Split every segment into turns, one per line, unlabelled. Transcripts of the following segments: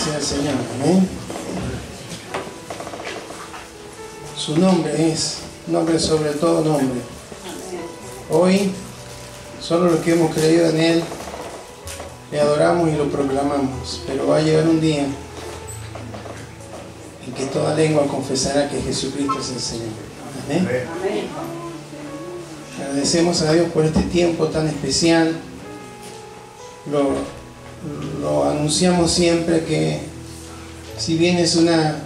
gracias al Señor. Amén. Su nombre es nombre sobre todo nombre. Hoy, solo los que hemos creído en Él, le adoramos y lo proclamamos. Pero va a llegar un día en que toda lengua confesará que Jesucristo es el Señor. Amén. Amén. Agradecemos a Dios por este tiempo tan especial. Lo anunciamos siempre que, si bien es una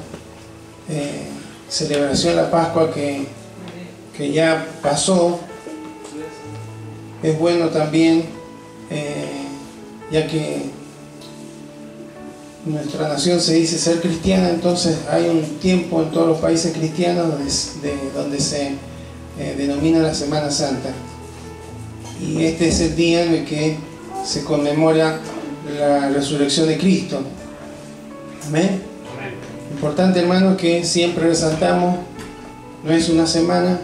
celebración de la Pascua que ya pasó, es bueno también, ya que nuestra nación se dice ser cristiana, entonces hay un tiempo en todos los países cristianos donde se denomina la Semana Santa, y este es el día en el que se conmemora la resurrección de Cristo. Amén. Importante, hermano, que siempre resaltamos, no es una semana,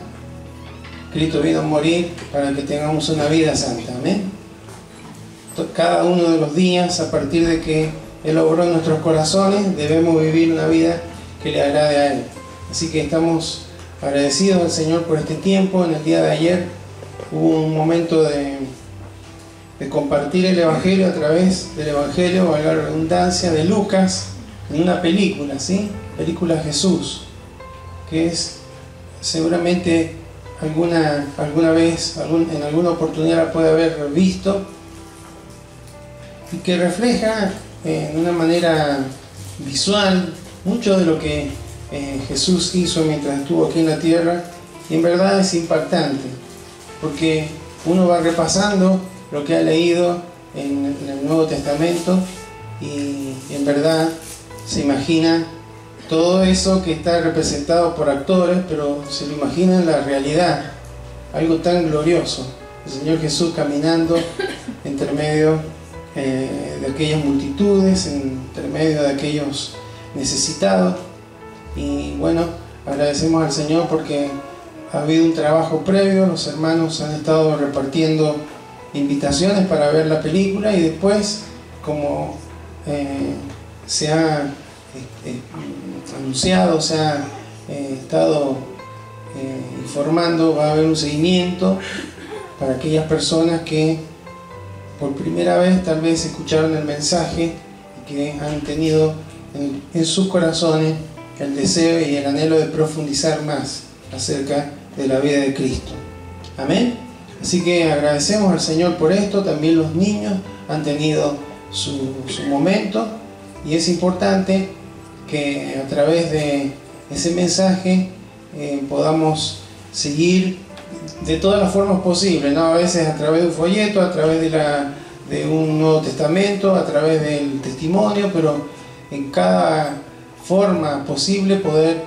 Cristo vino a morir para que tengamos una vida santa. Amén. Cada uno de los días, a partir de que Él obró en nuestros corazones, debemos vivir una vida que le agrade a Él. Así que estamos agradecidos al Señor por este tiempo. En el día de ayer hubo un momento de compartir el Evangelio a través del Evangelio, valga la redundancia, de Lucas, en una película, ¿sí? Película Jesús, que es seguramente alguna vez, en alguna oportunidad la puede haber visto, y que refleja de una manera visual mucho de lo que Jesús hizo mientras estuvo aquí en la tierra, y en verdad es impactante, porque uno va repasando lo que ha leído en el Nuevo Testamento y en verdad se imagina todo eso que está representado por actores, pero se lo imagina en la realidad, algo tan glorioso, el Señor Jesús caminando entre medio de aquellas multitudes, entre medio de aquellos necesitados. Y bueno, agradecemos al Señor porque ha habido un trabajo previo, los hermanos han estado repartiendo invitaciones para ver la película, y después, como se ha anunciado, se ha estado informando, va a haber un seguimiento para aquellas personas que por primera vez tal vez escucharon el mensaje y que han tenido en sus corazones el deseo y el anhelo de profundizar más acerca de la vida de Cristo. Amén. Así que agradecemos al Señor por esto. También los niños han tenido su momento, y es importante que a través de ese mensaje podamos seguir de todas las formas posibles, ¿no? A veces a través de un folleto, a través de un Nuevo Testamento, a través del testimonio, pero en cada forma posible poder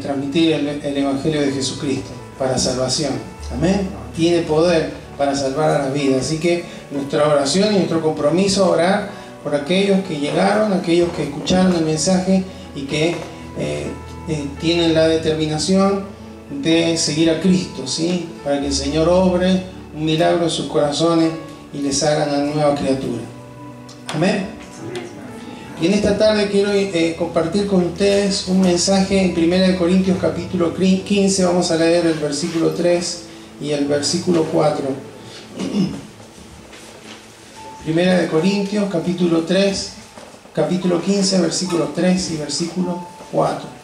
transmitir el Evangelio de Jesucristo para salvación. Amén. Tiene poder para salvar a las vidas. Así que nuestra oración y nuestro compromiso es orar por aquellos que llegaron, aquellos que escucharon el mensaje y que tienen la determinación de seguir a Cristo, ¿sí? Para que el Señor obre un milagro en sus corazones y les haga una nueva criatura. Amén. Y en esta tarde quiero compartir con ustedes un mensaje en 1 Corintios capítulo 15. Vamos a leer el versículo 3 y el versículo 4. 1 Corintios capítulo 15, versículo 3 y versículo 4.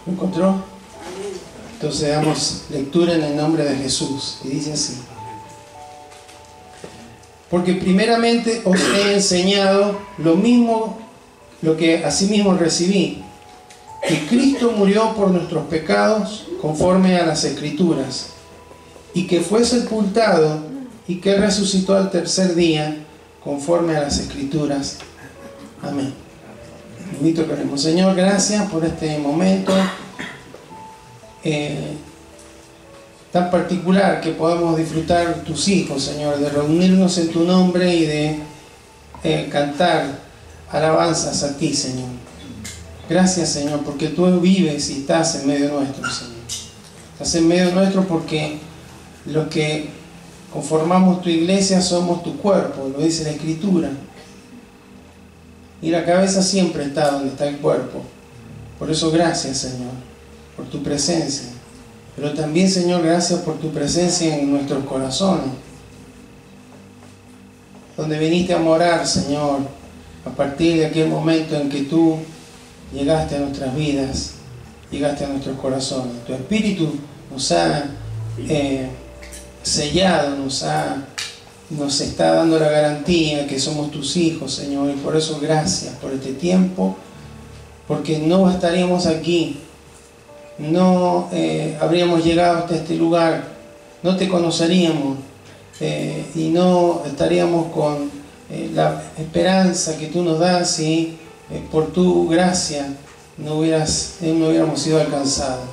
¿Lo encontró? Entonces damos lectura en el nombre de Jesús, y dice así: porque primeramente os he enseñado lo que asimismo recibí, que Cristo murió por nuestros pecados conforme a las Escrituras, y que fue sepultado y que resucitó al tercer día conforme a las Escrituras. Amén. Invito a que oremos. Señor, gracias por este momento tan particular que podamos disfrutar tus hijos, Señor, de reunirnos en tu nombre y de cantar alabanzas a ti, Señor. Gracias, Señor, porque tú vives y estás en medio nuestro, Señor. Estás en medio nuestro porque los que conformamos tu iglesia somos tu cuerpo, lo dice la Escritura. Y la cabeza siempre está donde está el cuerpo. Por eso gracias, Señor, por tu presencia. Pero también, Señor, gracias por tu presencia en nuestros corazones, donde viniste a morar, Señor, a partir de aquel momento en que tú llegaste a nuestras vidas, llegaste a nuestros corazones. Tu Espíritu nos ha sellado, nos está dando la garantía que somos tus hijos, Señor, y por eso gracias por este tiempo, porque no estaríamos aquí, no habríamos llegado hasta este lugar, no te conoceríamos y no estaríamos con la esperanza que tú nos das si por tu gracia no hubiéramos sido alcanzados.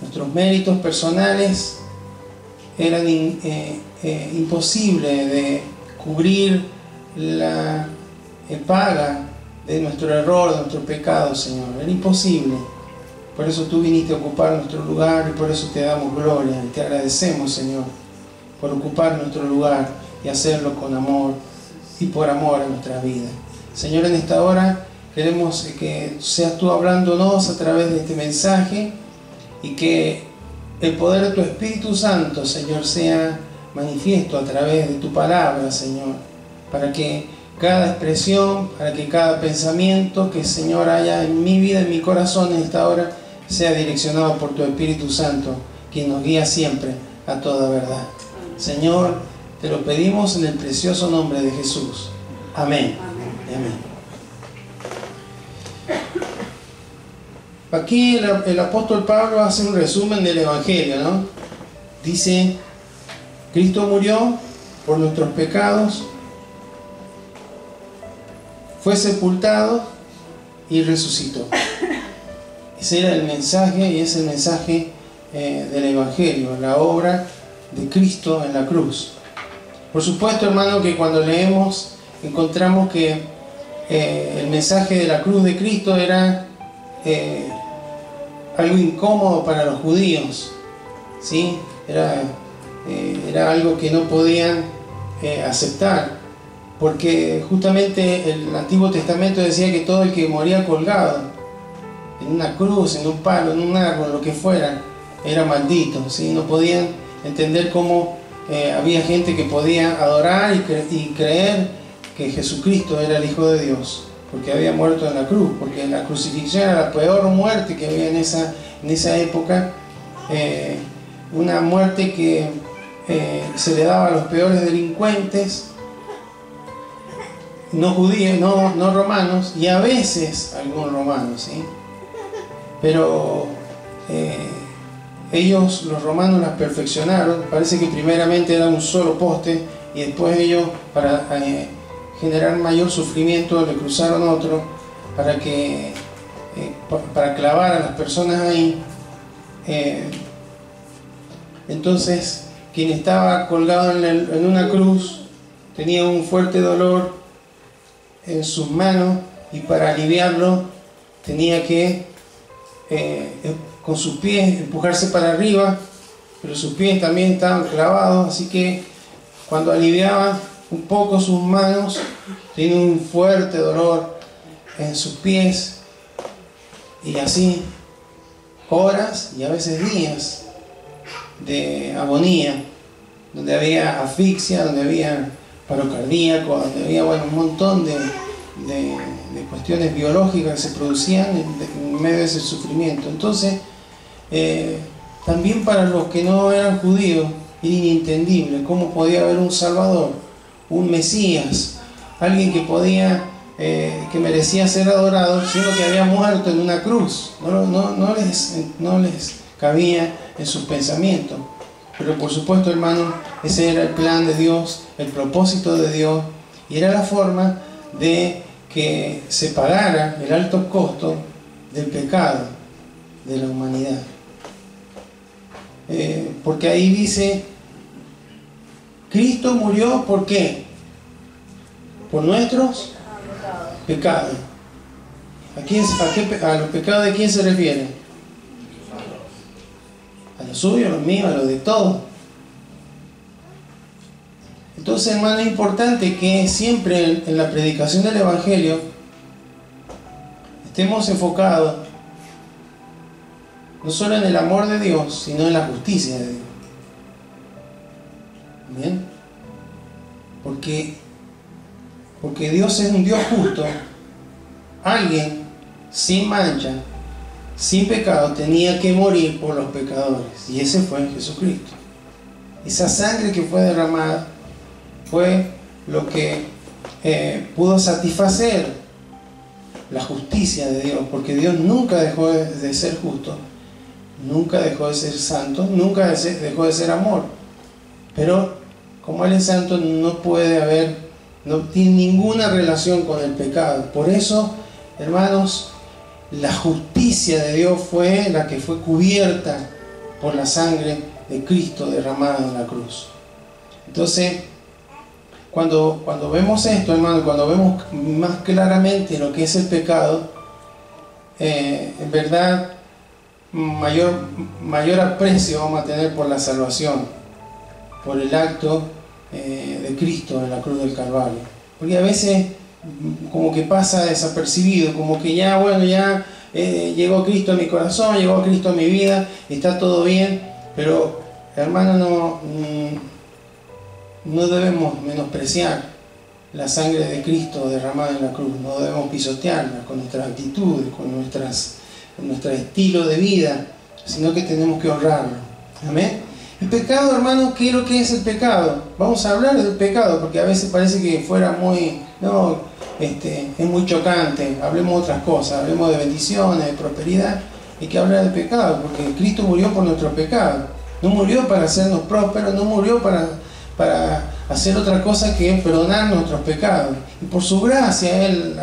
Nuestros méritos personales eran imposibles de cubrir la paga de nuestro error, de nuestro pecado, Señor. Era imposible. Por eso tú viniste a ocupar nuestro lugar y por eso te damos gloria y te agradecemos, Señor, por ocupar nuestro lugar y hacerlo con amor y por amor a nuestra vida. Señor, en esta hora queremos que seas tú hablándonos a través de este mensaje y que el poder de tu Espíritu Santo, Señor, sea manifiesto a través de tu palabra, Señor, para que cada expresión, para que cada pensamiento que, Señor, haya en mi vida, en mi corazón en esta hora, sea direccionado por tu Espíritu Santo, quien nos guía siempre a toda verdad. Señor, te lo pedimos en el precioso nombre de Jesús. Amén. Amén. Aquí el apóstol Pablo hace un resumen del Evangelio, ¿no? Dice, Cristo murió por nuestros pecados, fue sepultado y resucitó. Ese era el mensaje y es el mensaje del Evangelio, la obra de Cristo en la cruz. Por supuesto, hermano, que cuando leemos encontramos que el mensaje de la cruz de Cristo era algo incómodo para los judíos, ¿sí? Era algo que no podían aceptar, porque justamente el Antiguo Testamento decía que todo el que moría colgado en una cruz, en un palo, en un árbol, lo que fuera, era maldito, ¿sí? No podían entender cómo había gente que podía adorar y creer que Jesucristo era el Hijo de Dios, porque había muerto en la cruz, porque la crucifixión era la peor muerte que había en esa época, una muerte que se le daba a los peores delincuentes, no judíos, no romanos, y a veces algunos romanos, ¿sí? Pero ellos, los romanos, las perfeccionaron. Parece que primeramente era un solo poste y después ellos, para generar mayor sufrimiento, le cruzaron otro para clavar a las personas ahí. Entonces, quien estaba colgado en una cruz tenía un fuerte dolor en sus manos y para aliviarlo tenía que con sus pies empujarse para arriba, pero sus pies también estaban clavados, así que cuando aliviaba un poco sus manos tenía un fuerte dolor en sus pies, y así horas y a veces días de agonía, donde había asfixia, donde había paro cardíaco, donde había un montón de cuestiones biológicas que se producían en medio de ese sufrimiento. Entonces, también para los que no eran judíos era inentendible cómo podía haber un Salvador, un Mesías, alguien que merecía ser adorado, siendo que había muerto en una cruz. No les cabía en sus pensamientos. Pero por supuesto, hermano, ese era el plan de Dios, el propósito de Dios, y era la forma de que se pagara el alto costo del pecado de la humanidad. Porque ahí dice, Cristo murió, ¿por qué? Por nuestros pecados. ¿A los pecados de quién se refiere? A los suyos, a los míos, a los de todos. Entonces, hermano, es importante que siempre en la predicación del Evangelio estemos enfocados no solo en el amor de Dios, sino en la justicia de Dios. ¿Bien? Porque Dios es un Dios justo. Alguien sin mancha, sin pecado, tenía que morir por los pecadores. Y ese fue Jesucristo. Esa sangre que fue derramada fue lo que pudo satisfacer la justicia de Dios. Porque Dios nunca dejó de ser justo, nunca dejó de ser santo, nunca dejó de ser amor. Pero como Él es santo, no tiene ninguna relación con el pecado. Por eso, hermanos, la justicia de Dios fue la que fue cubierta por la sangre de Cristo derramada en la cruz. Entonces, cuando vemos esto, hermanos, cuando vemos más claramente lo que es el pecado, en verdad, mayor aprecio vamos a tener por la salvación, por el acto de Cristo en la cruz del Calvario. Porque a veces como que pasa desapercibido, como que ya, bueno, ya llegó Cristo a mi corazón, llegó Cristo a mi vida, está todo bien, pero hermano, no debemos menospreciar la sangre de Cristo derramada en la cruz, no debemos pisotearla con nuestras actitudes, con nuestro estilo de vida, sino que tenemos que honrarlo. Amén. El pecado, hermano, ¿qué es lo que es el pecado? Vamos a hablar del pecado, porque a veces parece que fuera muy, es muy chocante. Hablemos de otras cosas, hablemos de bendiciones, de prosperidad. Hay que hablar del pecado, porque Cristo murió por nuestro pecado. No murió para hacernos prósperos, no murió para hacer otra cosa que perdonar nuestros pecados. Y por su gracia Él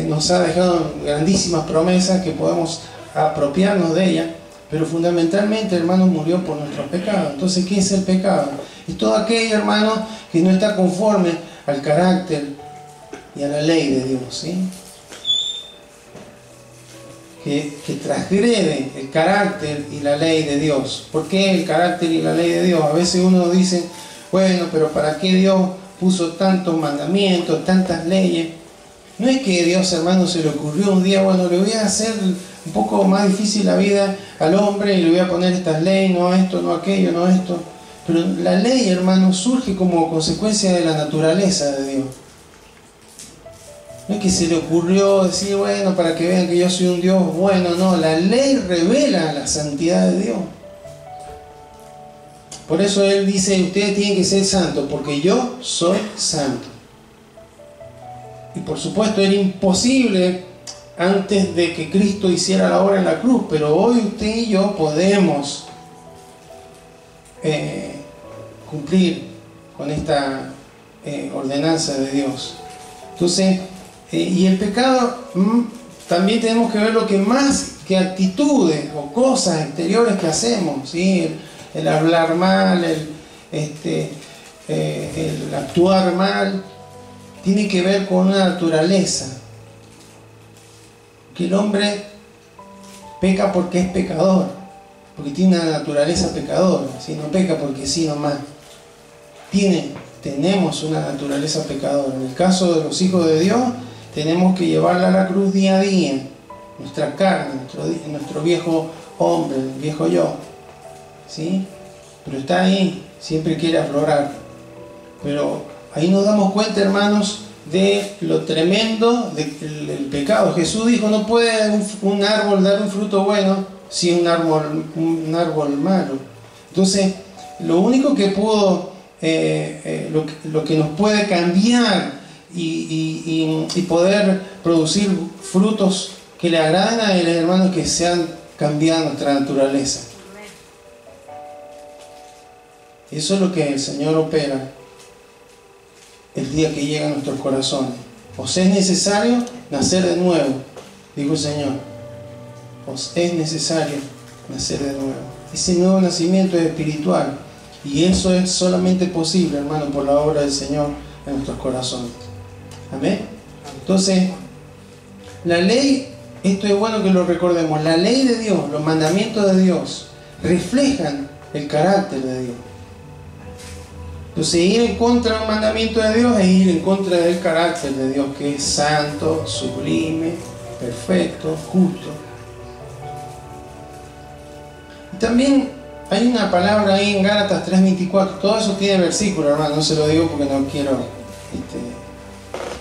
nos ha dejado grandísimas promesas que podemos apropiarnos de ellas. Pero fundamentalmente, hermano, murió por nuestros pecados. Entonces, ¿qué es el pecado? Es todo aquello, hermano, que no está conforme al carácter y a la ley de Dios, ¿sí? Que transgrede el carácter y la ley de Dios. ¿Por qué el carácter y la ley de Dios? A veces uno dice, bueno, pero ¿para qué Dios puso tantos mandamientos, tantas leyes? No es que Dios, hermano, se le ocurrió un día, bueno, le voy a hacer un poco más difícil la vida al hombre y le voy a poner estas leyes, no esto, no aquello, no esto. Pero la ley, hermano, surge como consecuencia de la naturaleza de Dios. No es que se le ocurrió decir, bueno, para que vean que yo soy un Dios bueno, no. La ley revela la santidad de Dios. Por eso Él dice, ustedes tienen que ser santos, porque yo soy santo. Y por supuesto era imposible antes de que Cristo hiciera la obra en la cruz, pero hoy usted y yo podemos cumplir con esta ordenanza de Dios. Entonces, y el pecado también tenemos que ver lo que más que actitudes o cosas exteriores que hacemos, ¿sí? El hablar mal, el actuar mal, tiene que ver con una naturaleza. Que el hombre peca porque es pecador, porque tiene una naturaleza pecadora, ¿sí? No peca porque sí nomás. Tenemos una naturaleza pecadora. En el caso de los hijos de Dios, tenemos que llevarla a la cruz día a día. Nuestra carne, nuestro viejo hombre, el viejo yo, ¿sí? Pero está ahí, siempre quiere aflorar. Pero ahí nos damos cuenta, hermanos, de lo tremendo del pecado. Jesús dijo, no puede un árbol dar un fruto bueno si es un árbol malo. Entonces, lo único que pudo, lo que nos puede cambiar y poder producir frutos que le agraden a Él, hermanos, que sean cambiando nuestra naturaleza. Eso es lo que el Señor opera el día que llega a nuestros corazones. Os es necesario nacer de nuevo, dijo el Señor. Os es necesario nacer de nuevo. Ese nuevo nacimiento es espiritual. Y eso es solamente posible, hermano, por la obra del Señor en nuestros corazones. Amén. Entonces, La ley, esto es bueno que lo recordemos, la ley de Dios, los mandamientos de Dios, reflejan el carácter de Dios. Entonces, ir en contra de un mandamiento de Dios es ir en contra del carácter de Dios, que es santo, sublime, perfecto, justo. Y también hay una palabra ahí en Gálatas 3:24, todo eso tiene versículo, hermano, no se lo digo porque no quiero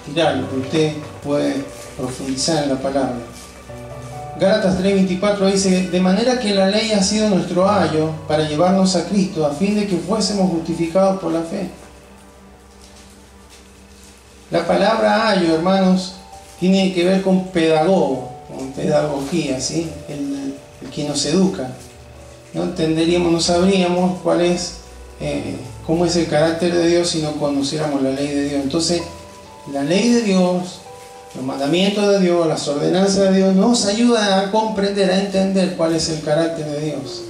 tirarlo, porque usted puede profundizar en la palabra. Gálatas 3:24 dice: de manera que la ley ha sido nuestro ayo para llevarnos a Cristo, a fin de que fuésemos justificados por la fe. La palabra ayo, hermanos, tiene que ver con pedagogo, con pedagogía, ¿sí? El que nos educa. No entenderíamos, no sabríamos cuál es, cómo es el carácter de Dios si no conociéramos la ley de Dios. Entonces, la ley de Dios, los mandamientos de Dios, las ordenanzas de Dios nos ayudan a comprender, a entender cuál es el carácter de Dios.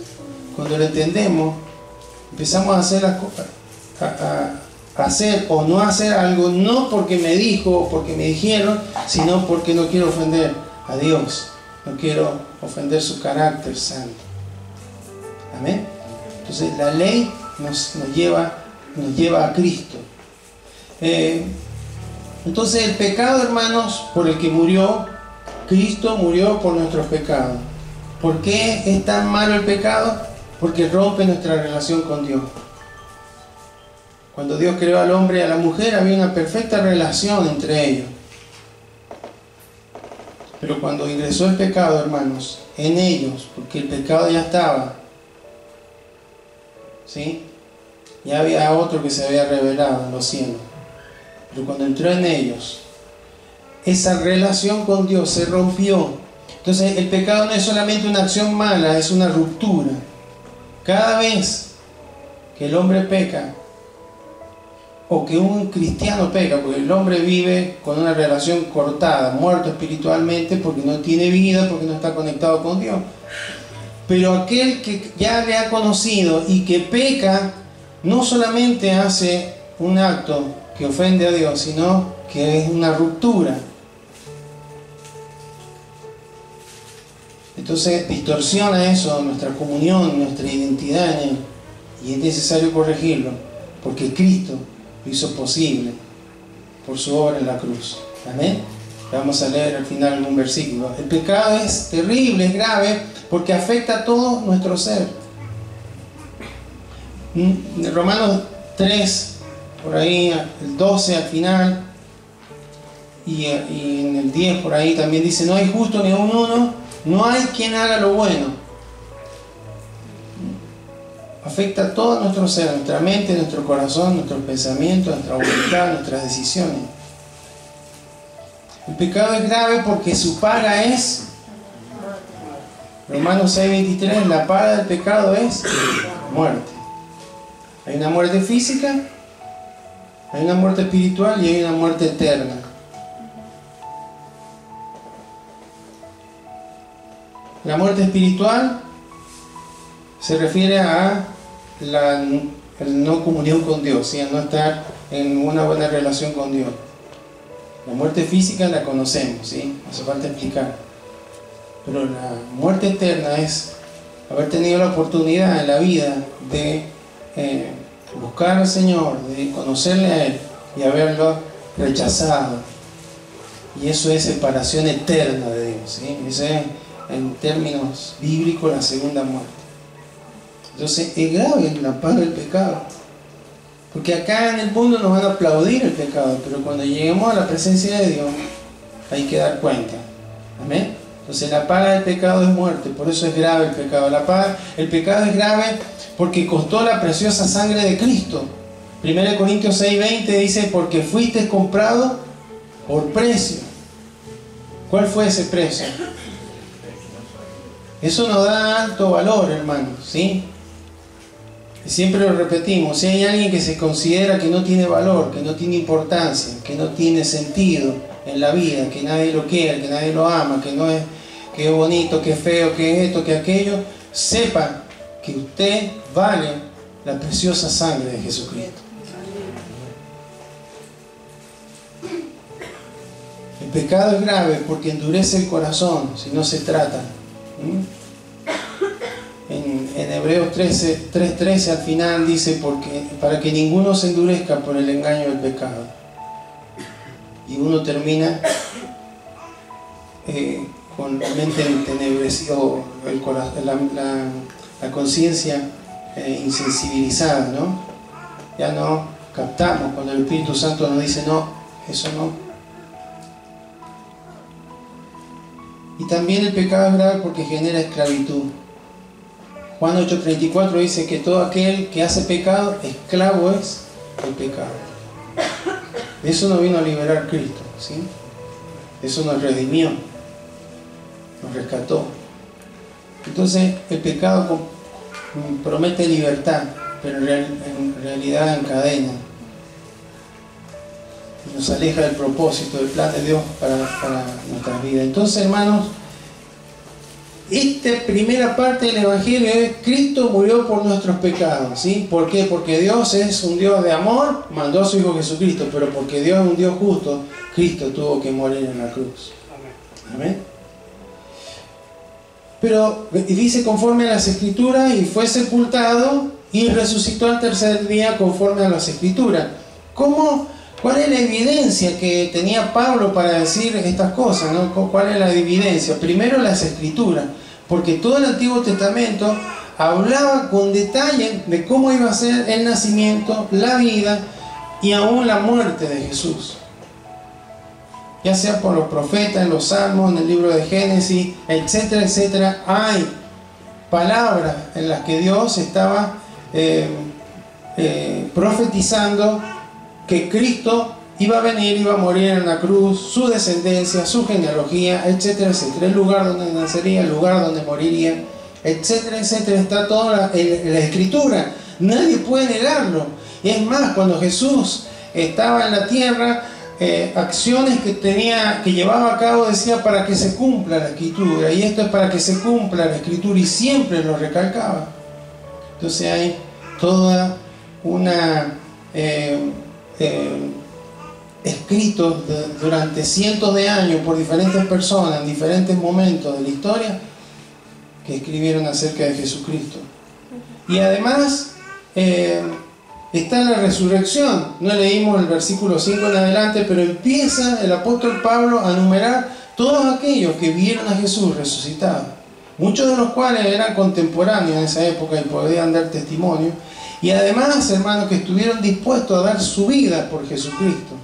Cuando lo entendemos, empezamos a hacer las cosas, a hacer o no hacer algo, no porque me dijo o porque me dijeron, sino porque no quiero ofender a Dios, no quiero ofender su carácter santo. Amén. Entonces la ley nos lleva a Cristo. Entonces el pecado, hermanos, por el que murió, Cristo murió por nuestros pecados. ¿Por qué es tan malo el pecado? Porque rompe nuestra relación con Dios. Cuando Dios creó al hombre y a la mujer, había una perfecta relación entre ellos. Pero cuando ingresó el pecado, hermanos, en ellos, porque el pecado ya estaba, ¿sí? Ya había otro que se había revelado en los cielos. Pero cuando entró en ellos, esa relación con Dios se rompió. Entonces el pecado no es solamente una acción mala, es una ruptura. Cada vez que el hombre peca, o que un cristiano peca, porque el hombre vive con una relación cortada, muerto espiritualmente, porque no tiene vida, porque no está conectado con Dios. Pero aquel que ya le ha conocido y que peca, no solamente hace un acto que ofende a Dios, sino que es una ruptura. Entonces distorsiona eso, nuestra comunión, nuestra identidad en Él, y es necesario corregirlo, porque Cristo lo hizo posible por su obra en la cruz. Amén. Vamos a leer al final algún versículo. El pecado es terrible, es grave, porque afecta a todo nuestro ser. En Romanos 3, por ahí, el 12 al final, y en el 10 por ahí también dice: no hay justo ni aun uno, no hay quien haga lo bueno. Afecta a todo nuestro ser, nuestra mente, nuestro corazón, nuestros pensamientos, nuestra voluntad, nuestras decisiones. El pecado es grave porque su paga es, Romanos 6:23, la paga del pecado es muerte. Hay una muerte física, hay una muerte espiritual y hay una muerte eterna. La muerte espiritual se refiere a la no comunión con Dios, ¿sí? A no estar en una buena relación con Dios. La muerte física la conocemos, ¿sí? No hace falta explicar. Pero la muerte eterna es haber tenido la oportunidad en la vida de buscar al Señor, de conocerle a Él y haberlo rechazado. Y eso es separación eterna de Dios, ¿sí? Eso es, en términos bíblicos, la segunda muerte. Entonces es grave la paga del pecado, porque acá en el mundo nos van a aplaudir el pecado, pero cuando lleguemos a la presencia de Dios hay que dar cuenta. Amén. Entonces la paga del pecado es muerte, por eso es grave el pecado. El pecado es grave porque costó la preciosa sangre de Cristo. 1 Corintios 6:20 dice: porque fuiste comprado por precio. ¿Cuál fue ese precio? Eso nos da alto valor, hermanos, ¿sí? Siempre lo repetimos: si hay alguien que se considera que no tiene valor, que no tiene importancia, que no tiene sentido en la vida, que nadie lo quiere, que nadie lo ama, que no es, que es bonito, que es feo, que es esto, que aquello, sepa que usted vale la preciosa sangre de Jesucristo. El pecado es grave porque endurece el corazón si no se trata. En Hebreos 3:13 al final dice, porque para que ninguno se endurezca por el engaño del pecado. Y uno termina con la mente entenebrecida, la conciencia insensibilizada, ¿no? Ya no captamos cuando el Espíritu Santo nos dice no, eso no. Y también el pecado es grave porque genera esclavitud. Juan 8:34 dice que todo aquel que hace pecado, esclavo es el pecado. De eso nos vino a liberar Cristo, ¿sí? Eso nos redimió, nos rescató. Entonces el pecado promete libertad, pero en realidad encadena. Nos aleja del propósito, del plan de Dios para nuestras vidas. Entonces, hermanos, esta primera parte del Evangelio es: Cristo murió por nuestros pecados, ¿sí? ¿Por qué? Porque Dios es un Dios de amor, mandó a su Hijo Jesucristo, pero porque Dios es un Dios justo, Cristo tuvo que morir en la cruz. Amén. Pero dice conforme a las Escrituras, y fue sepultado y resucitó al tercer día conforme a las Escrituras. ¿Cuál es la evidencia que tenía Pablo para decir estas cosas, ¿no? ¿Cuál es la evidencia? Primero, las Escrituras, porque todo el Antiguo Testamento hablaba con detalle de cómo iba a ser el nacimiento, la vida y aún la muerte de Jesús. Ya sea por los profetas, en los Salmos, en el libro de Génesis, etcétera, etcétera. Hay palabras en las que Dios estaba profetizando que Cristo iba a venir, iba a morir en la cruz, su descendencia, su genealogía, etcétera, etcétera, el lugar donde nacería, el lugar donde moriría, etcétera, etcétera. Está toda en la Escritura, nadie puede negarlo. Y es más, cuando Jesús estaba en la tierra, acciones que llevaba a cabo, decía, para que se cumpla la Escritura, y esto es para que se cumpla la Escritura, y siempre lo recalcaba. Entonces hay toda una escritos durante cientos de años por diferentes personas en diferentes momentos de la historia que escribieron acerca de Jesucristo. Y además está la resurrección. No leímos el versículo 5 en adelante, pero empieza el apóstol Pablo a enumerar todos aquellos que vieron a Jesús resucitado, muchos de los cuales eran contemporáneos en esa época y podían dar testimonio. Y además, hermanos, que estuvieron dispuestos a dar su vida por Jesucristo.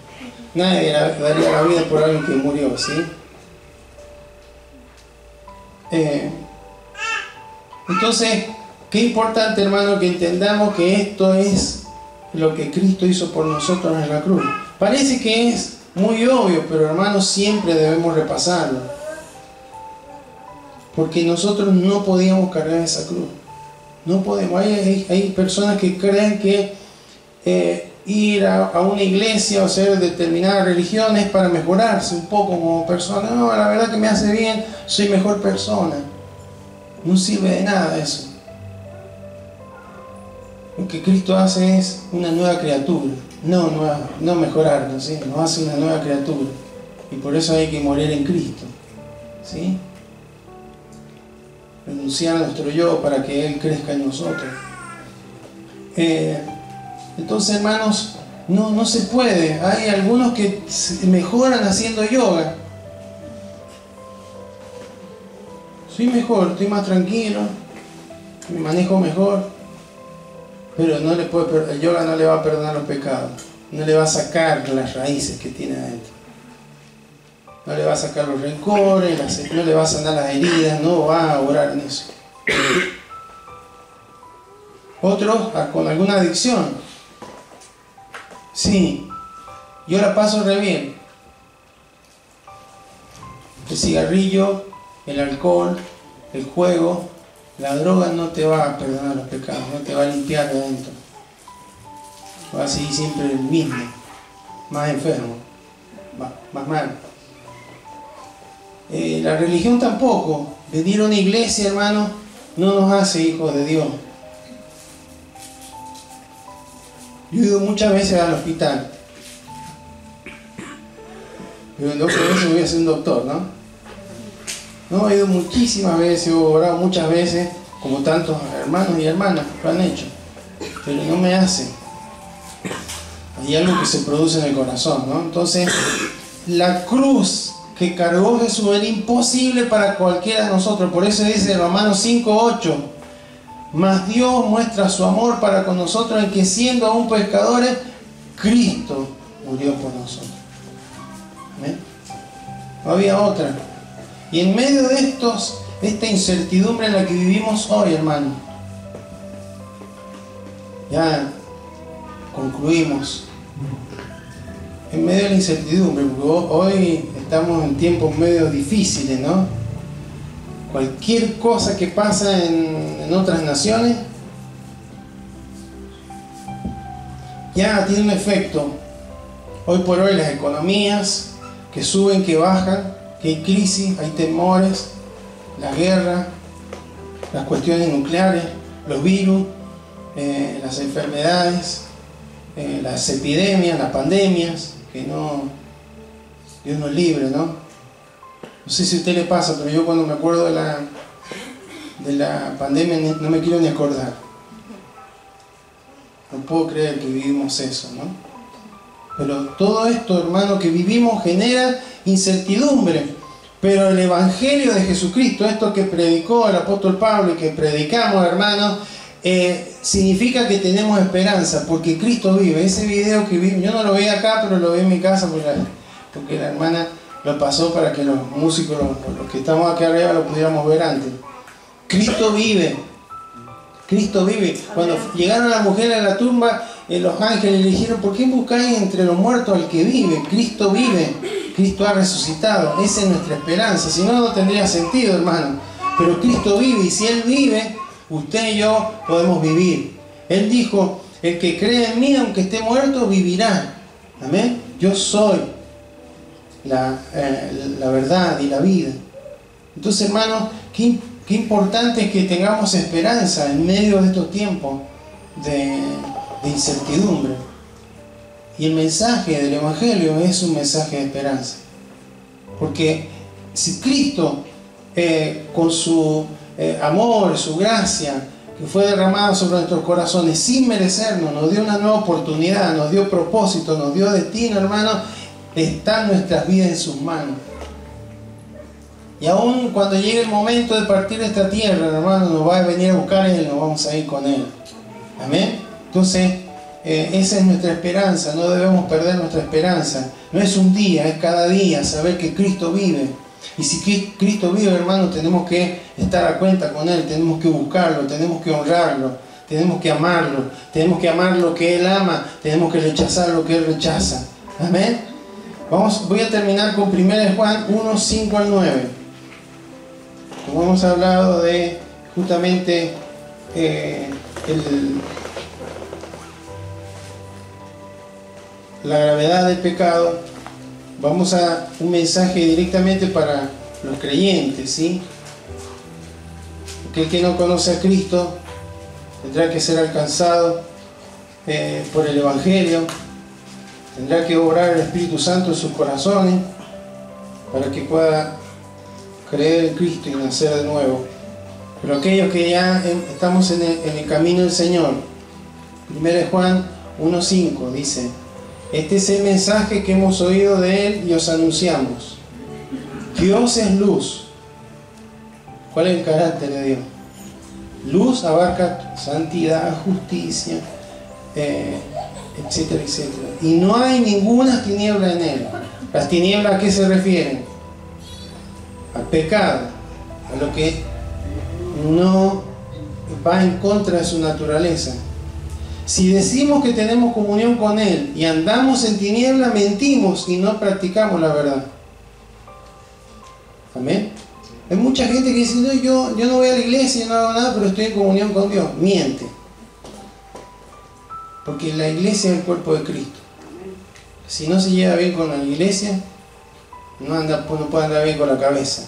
Nadie daría la vida por alguien que murió, ¿sí? Entonces, qué importante, hermano, que entendamos que esto es lo que Cristo hizo por nosotros en la cruz. Parece que es muy obvio, pero, hermanos, siempre debemos repasarlo. Porque nosotros no podíamos cargar esa cruz. No podemos. Hay personas que creen que ir a una iglesia o ser determinadas religiones para mejorarse un poco como persona. No, la verdad que me hace bien, soy mejor persona. No sirve de nada eso. Lo que Cristo hace es una nueva criatura, no mejorarnos, ¿sí? Nos hace una nueva criatura. Y por eso hay que morir en Cristo, ¿sí? Renunciar a nuestro yo para que Él crezca en nosotros. Entonces, hermanos, no se puede. Hay algunos que mejoran haciendo yoga. Soy mejor, estoy más tranquilo, me manejo mejor, pero el yoga no le va a perdonar los pecados, no le va a sacar las raíces que tiene adentro, no le va a sacar los rencores, no le va a sanar las heridas, no va a orar en eso. Otros con alguna adicción. Sí, yo la paso re bien. El cigarrillo, el alcohol, el juego, la droga no te va a perdonar los pecados, no te va a limpiar de adentro. Va a seguir siempre el mismo, más enfermo, más mal. La religión tampoco. Venir a una iglesia, hermano, no nos hace hijos de Dios. Yo he ido muchas veces al hospital, Pero en 12 veces voy a ser un doctor, ¿no? No, he ido muchísimas veces, he orado muchas veces, como tantos hermanos y hermanas lo han hecho. Pero no me hace. Hay algo que se produce en el corazón, ¿no? Entonces, la cruz que cargó Jesús era imposible para cualquiera de nosotros. Por eso dice Romanos 5:8: mas Dios muestra su amor para con nosotros en que, siendo aún pecadores, Cristo murió por nosotros. ¿Amén? No había otra. Y en medio de esta incertidumbre en la que vivimos hoy, hermano, ya concluimos. En medio de la incertidumbre, porque hoy estamos en tiempos medio difíciles, ¿no? Cualquier cosa que pasa en otras naciones ya tiene un efecto. Hoy por hoy las economías que suben, que bajan, que hay crisis, hay temores, la guerra, las cuestiones nucleares, los virus, las enfermedades, las epidemias, las pandemias, que no, Dios nos libre, ¿no? No sé si a usted le pasa, pero yo cuando me acuerdo de la pandemia no me quiero ni acordar. No puedo creer que vivimos eso, ¿no? Pero todo esto, hermano, que vivimos genera incertidumbre. Pero el Evangelio de Jesucristo, esto que predicó el apóstol Pablo y que predicamos, hermanos, significa que tenemos esperanza, porque Cristo vive. Ese video que vi, yo no lo veía acá, pero lo vi en mi casa porque la hermana lo pasó para que los músicos, los que estamos aquí arriba, lo pudiéramos ver antes. Cristo vive. Cristo vive. Cuando llegaron las mujeres a la tumba, los ángeles le dijeron: ¿por qué buscáis entre los muertos al que vive? Cristo vive. Cristo ha resucitado. Esa es nuestra esperanza. Si no, no tendría sentido, hermano. Pero Cristo vive, y si Él vive, usted y yo podemos vivir. Él dijo: el que cree en mí, aunque esté muerto, vivirá. Amén. Yo soy la verdad y la vida. Entonces, hermanos, qué importante es que tengamos esperanza en medio de estos tiempos de incertidumbre. Y el mensaje del Evangelio es un mensaje de esperanza. Porque si Cristo, con su amor, su gracia, que fue derramada sobre nuestros corazones sin merecernos, nos dio una nueva oportunidad, nos dio propósito, nos dio destino, hermano, están nuestras vidas en sus manos. Y aún cuando llegue el momento de partir de esta tierra, hermano, nos va a venir a buscar Él, nos vamos a ir con Él. Amén. Entonces, esa es nuestra esperanza. No debemos perder nuestra esperanza. No es un día, es cada día saber que Cristo vive. Y si Cristo vive, hermano, tenemos que estar a cuenta con Él, tenemos que buscarlo, tenemos que honrarlo, tenemos que amarlo, tenemos que amar lo que Él ama, tenemos que rechazar lo que Él rechaza. Amén. Voy a terminar con 1 Juan 1, 5 al 9. Como hemos hablado de justamente la gravedad del pecado, vamos a un mensaje directamente para los creyentes, ¿sí? Porque el que no conoce a Cristo tendrá que ser alcanzado por el Evangelio, tendrá que obrar el Espíritu Santo en sus corazones para que pueda creer en Cristo y nacer de nuevo. Pero aquellos que ya estamos en el camino del Señor, 1 Juan 1:5 dice: este es el mensaje que hemos oído de Él y os anunciamos. Dios es luz. ¿Cuál es el carácter de Dios? Luz abarca santidad, justicia, etcétera, etcétera. Y no hay ninguna tiniebla en Él. ¿Las tinieblas a qué se refieren? Al pecado, a lo que no va en contra de su naturaleza. Si decimos que tenemos comunión con Él y andamos en tiniebla, mentimos y no practicamos la verdad. Amén. Hay mucha gente que dice: no, yo no voy a la iglesia, no hago nada, pero estoy en comunión con Dios. Miente. Porque la iglesia es el cuerpo de Cristo. Si no se lleva bien con la iglesia, no puede andar bien con la cabeza.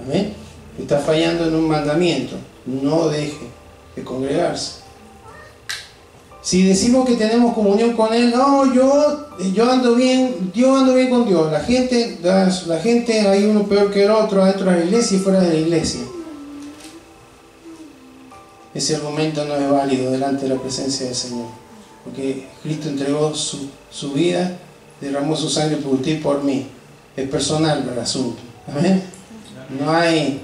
Amén. Está fallando en un mandamiento: no deje de congregarse. Si decimos que tenemos comunión con Él, no, yo ando bien, yo ando bien con Dios. La gente, hay uno peor que el otro, dentro de la iglesia y fuera de la iglesia. Ese argumento no es válido delante de la presencia del Señor. Porque Cristo entregó su vida, derramó su sangre por usted y por mí. Es personal el asunto. ¿Amén? No hay,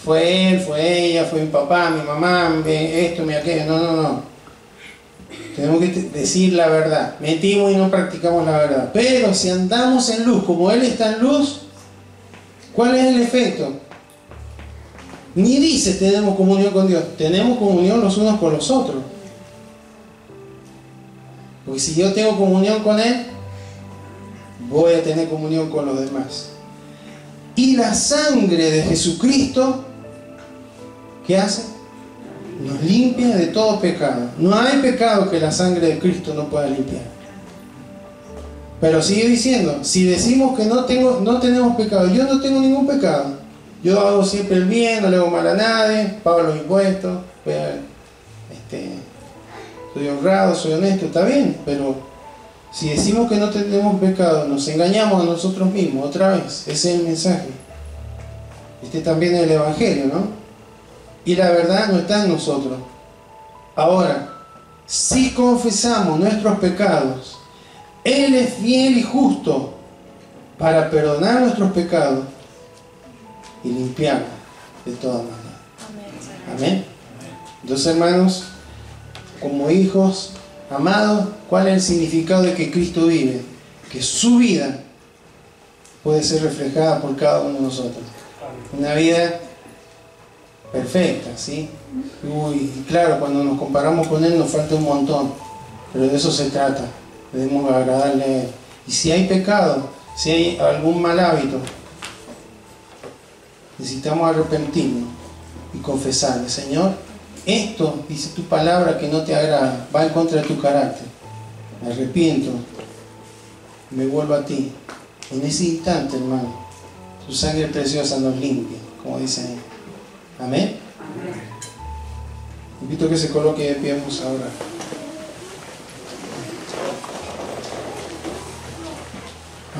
fue él, fue ella, fue mi papá, mi mamá, esto, mi aquello. No. Tenemos que decir la verdad. Mentimos y no practicamos la verdad. Pero si andamos en luz, como Él está en luz, ¿cuál es el efecto? Ni dice tenemos comunión con Dios. Tenemos comunión los unos con los otros. Porque si yo tengo comunión con Él, voy a tener comunión con los demás. Y la sangre de Jesucristo, ¿qué hace? Nos limpia de todo pecado. No hay pecado que la sangre de Cristo no pueda limpiar. Pero sigue diciendo, si decimos que no tenemos pecado, yo no tengo ningún pecado. Yo hago siempre el bien, no le hago mal a nadie, pago los impuestos, soy honrado, soy honesto, está bien, pero si decimos que no tenemos pecado, nos engañamos a nosotros mismos, otra vez. Ese es el mensaje. También es el Evangelio, ¿no? Y la verdad no está en nosotros. Ahora, si confesamos nuestros pecados, Él es fiel y justo para perdonar nuestros pecados y limpiarnos de toda maldad. Amén. Entonces, hermanos, como hijos amados, ¿cuál es el significado de que Cristo vive? Que su vida puede ser reflejada por cada uno de nosotros. Una vida perfecta, ¿sí? Claro, cuando nos comparamos con Él nos falta un montón, pero de eso se trata. Debemos agradarle a Él. Y si hay pecado, si hay algún mal hábito, necesitamos arrepentirnos y confesarle: Señor, esto, dice tu palabra, que no te agrada, va en contra de tu carácter. Me arrepiento, me vuelvo a ti. En ese instante, hermano, su sangre preciosa nos limpia, como dice ahí. Amén. Invito a que se coloque de pie, vamos ahora.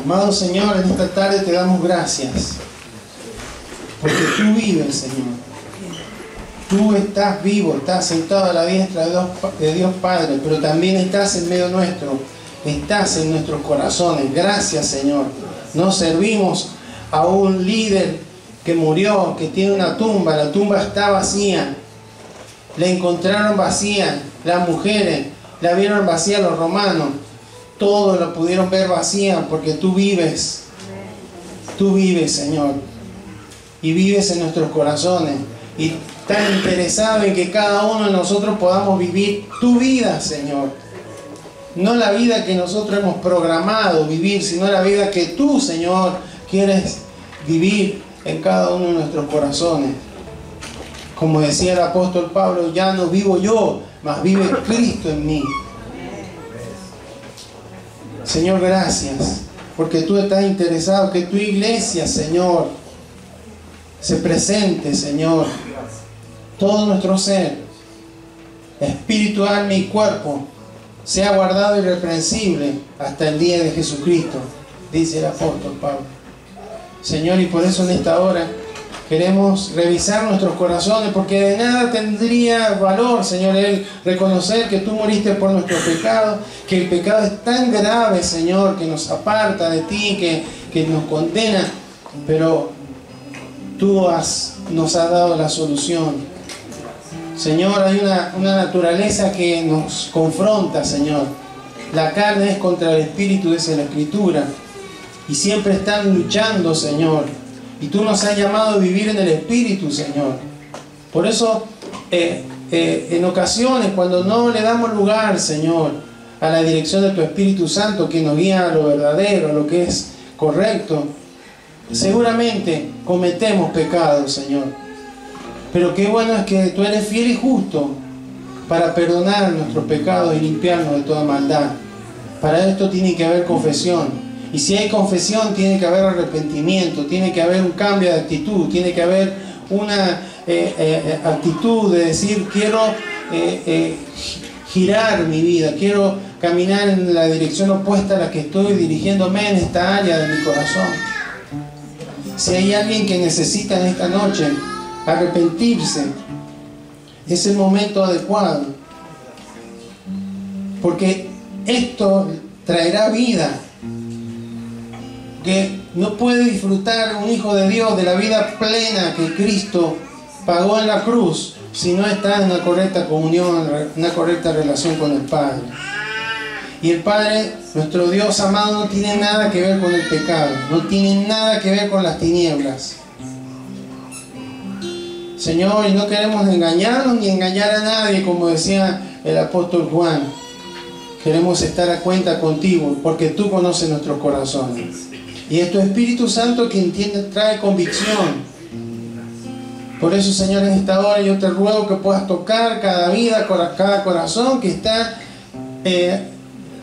Amado Señor, en esta tarde te damos gracias, porque tú vives, Señor. Tú estás vivo, estás sentado a la diestra de Dios Padre, pero también estás en medio nuestro, estás en nuestros corazones. Gracias, Señor. No servimos a un líder que murió, que tiene una tumba. La tumba está vacía. La encontraron vacía. Las mujeres la vieron vacía, los romanos. Todos la pudieron ver vacía porque tú vives. Tú vives, Señor. Y vives en nuestros corazones. Y tan interesado en que cada uno de nosotros podamos vivir tu vida, Señor. No la vida que nosotros hemos programado vivir, sino la vida que tú, Señor, quieres vivir en cada uno de nuestros corazones. Como decía el apóstol Pablo: ya no vivo yo, mas vive Cristo en mí. Señor, gracias, porque tú estás interesado que tu iglesia, Señor, se presente, Señor, todo nuestro ser, espíritu, alma y cuerpo, sea guardado irreprensible hasta el día de Jesucristo, dice el apóstol Pablo. Señor, y por eso en esta hora queremos revisar nuestros corazones, porque de nada tendría valor, Señor, el reconocer que tú moriste por nuestros pecados, que el pecado es tan grave, Señor, que nos aparta de ti, que nos condena, pero tú nos has dado la solución. Señor, hay una naturaleza que nos confronta, Señor. La carne es contra el espíritu, dice la Escritura, y siempre están luchando, Señor. Y tú nos has llamado a vivir en el espíritu, Señor. Por eso, en ocasiones, cuando no le damos lugar, Señor, a la dirección de tu Espíritu Santo, que nos guía a lo verdadero, a lo que es correcto, seguramente cometemos pecados, Señor. Pero qué bueno es que tú eres fiel y justo para perdonar nuestros pecados y limpiarnos de toda maldad. Para esto tiene que haber confesión. Y si hay confesión, tiene que haber arrepentimiento, tiene que haber un cambio de actitud, tiene que haber una actitud de decir: quiero girar mi vida, quiero caminar en la dirección opuesta a la que estoy dirigiéndome en esta área de mi corazón. Si hay alguien que necesita en esta noche arrepentirse, es el momento adecuado, porque esto traerá vida, que no puede disfrutar un hijo de Dios de la vida plena que Cristo pagó en la cruz si no está en una correcta comunión, una correcta relación con el Padre. Y el Padre, nuestro Dios amado, no tiene nada que ver con el pecado, no tiene nada que ver con las tinieblas. Señor, y no queremos engañarnos ni engañar a nadie, como decía el apóstol Juan. Queremos estar a cuenta contigo, porque tú conoces nuestros corazones. Y es tu Espíritu Santo quien trae convicción. Por eso, Señor, en esta hora yo te ruego que puedas tocar cada vida, cada corazón que está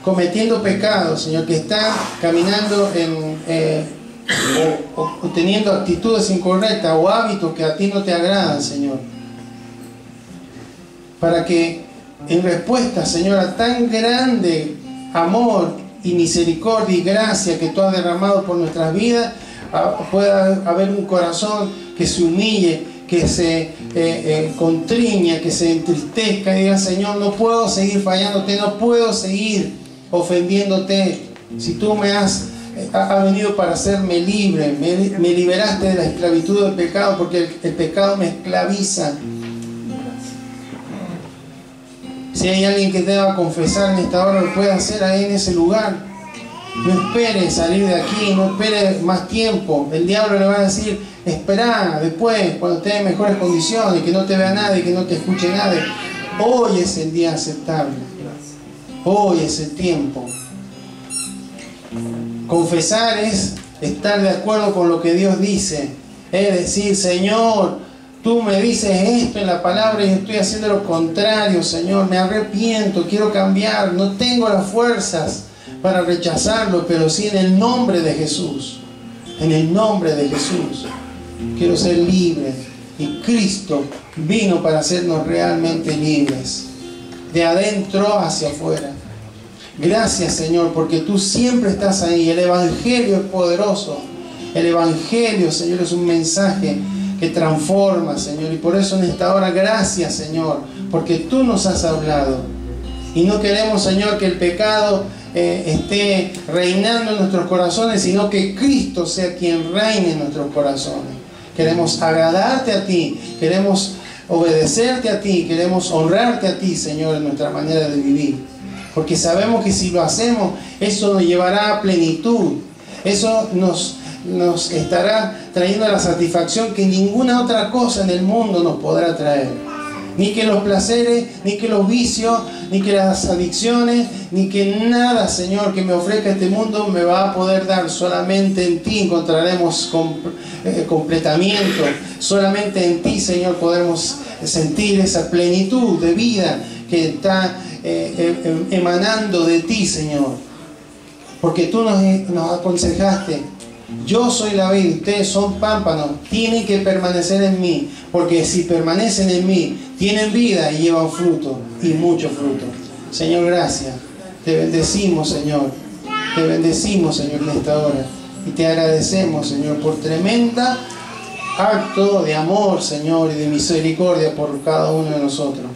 cometiendo pecados, Señor, que está caminando o teniendo actitudes incorrectas o hábitos que a ti no te agradan, Señor. Para que en respuesta, Señor, a tan grande amor y misericordia y gracia que tú has derramado por nuestras vidas, pueda haber un corazón que se humille, que se contriña, que se entristezca y diga: Señor, no puedo seguir fallándote, no puedo seguir ofendiéndote. Si tú me has venido para hacerme libre, me liberaste de la esclavitud del pecado, porque el pecado me esclaviza. Si hay alguien que deba confesar en esta hora, lo puede hacer ahí en ese lugar. No espere salir de aquí, no espere más tiempo. El diablo le va a decir: espera después, cuando esté en mejores condiciones, que no te vea nadie, que no te escuche nadie. Hoy es el día aceptable. Hoy es el tiempo. Confesar es estar de acuerdo con lo que Dios dice. Es decir: Señor, tú me dices esto en la palabra y estoy haciendo lo contrario, Señor. Me arrepiento, quiero cambiar. No tengo las fuerzas para rechazarlo, pero sí en el nombre de Jesús. En el nombre de Jesús. Quiero ser libre. Y Cristo vino para hacernos realmente libres. De adentro hacia afuera. Gracias, Señor, porque tú siempre estás ahí. El Evangelio es poderoso. El Evangelio, Señor, es un mensaje que transforma, Señor. Y por eso en esta hora, gracias, Señor, porque tú nos has hablado. Y no queremos, Señor, que el pecado esté reinando en nuestros corazones, sino que Cristo sea quien reine en nuestros corazones. Queremos agradarte a ti, queremos obedecerte a ti, queremos honrarte a ti, Señor, en nuestra manera de vivir. Porque sabemos que si lo hacemos, eso nos llevará a plenitud. Eso nos estará trayendo la satisfacción que ninguna otra cosa en el mundo nos podrá traer. Ni que los placeres, ni que los vicios, ni que las adicciones, ni que nada, Señor, que me ofrezca este mundo me va a poder dar. Solamente en ti encontraremos completamiento. Solamente en ti, Señor, podremos sentir esa plenitud de vida que está emanando de ti, Señor. Porque tú nos aconsejaste: yo soy la vid, ustedes son pámpanos, tienen que permanecer en mí, porque si permanecen en mí, tienen vida y llevan fruto, y mucho fruto. Señor, gracias. Te bendecimos, Señor. Te bendecimos, Señor, en esta hora. Y te agradecemos, Señor, por tremenda acto de amor, Señor, y de misericordia por cada uno de nosotros.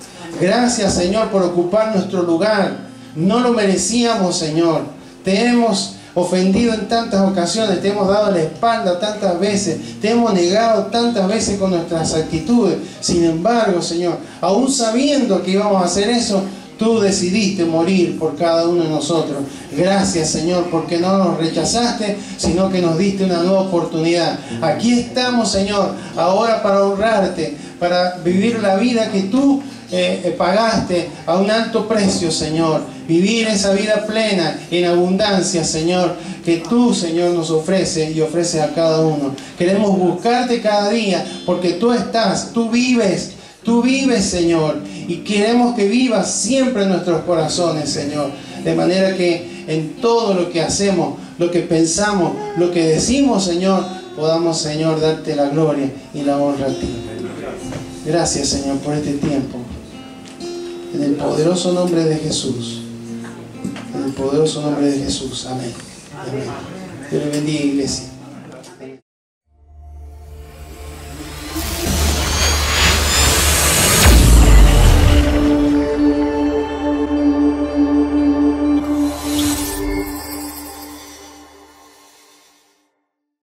Gracias, Señor, por ocupar nuestro lugar. No lo merecíamos, Señor. Te hemos ofendido en tantas ocasiones, te hemos dado la espalda tantas veces, te hemos negado tantas veces con nuestras actitudes. Sin embargo, Señor, aún sabiendo que íbamos a hacer eso, tú decidiste morir por cada uno de nosotros. Gracias, Señor, porque no nos rechazaste, sino que nos diste una nueva oportunidad. Aquí estamos, Señor, ahora para honrarte, para vivir la vida que tú pagaste a un alto precio, Señor. Vivir esa vida plena, en abundancia, Señor, que tú, Señor, nos ofreces y ofreces a cada uno. Queremos buscarte cada día, porque tú estás, tú vives, Señor. Y queremos que vivas siempre en nuestros corazones, Señor. De manera que en todo lo que hacemos, lo que pensamos, lo que decimos, Señor, podamos, Señor, darte la gloria y la honra a ti. Gracias, Señor, por este tiempo. En el poderoso nombre de Jesús. En el poderoso nombre de Jesús. Amén. Amén. Dios le bendiga, iglesia.